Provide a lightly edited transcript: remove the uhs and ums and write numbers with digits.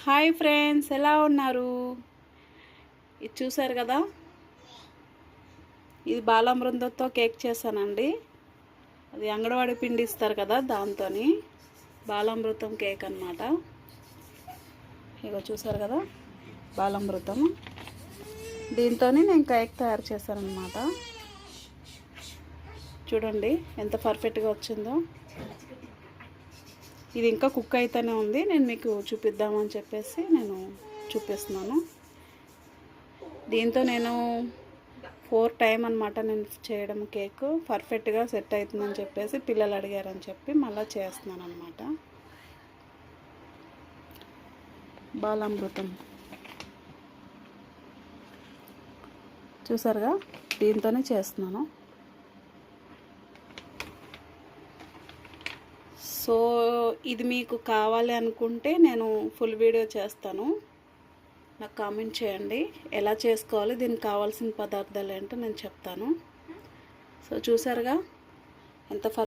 Hi friends, ఎలా ఉన్నారు? ఇది చూసారు కదా, ఇది బాలామృతంతో కేక్ చేశానండి. అది అంగన్వాడీ పిండి ఇస్తారు కదా, దాంతో బాలామృతం కేక్ అన్నమాట. ఇగో చూసారు కదా, బాలామృతం దీంతో నేను కేక్ తయారు చేశాను అన్నమాట. చూడండి ఎంత పర్ఫెక్ట్గా వచ్చిందో. ఇది ఇంకా కుక్ అయితేనే ఉంది, నేను మీకు చూపిద్దామని చెప్పేసి నేను చూపిస్తున్నాను. దీంతో నేను 4 టైం అనమాట నేను చేయడం. కేక్ పర్ఫెక్ట్గా సెట్ అవుతుందని చెప్పేసి పిల్లలు అడిగారని చెప్పి మళ్ళీ చేస్తున్నాను అనమాట. బాలామృతం చూసారుగా, దీంతోనే చేస్తున్నాను. సో ఇది మీకు కావాలి అనుకుంటే నేను ఫుల్ వీడియో చేస్తాను, నాకు కామెంట్ చేయండి ఎలా చేసుకోవాలి, దీనికి కావాల్సిన పదార్థాలు ఏంటో నేను చెప్తాను. సో చూసారుగా ఎంత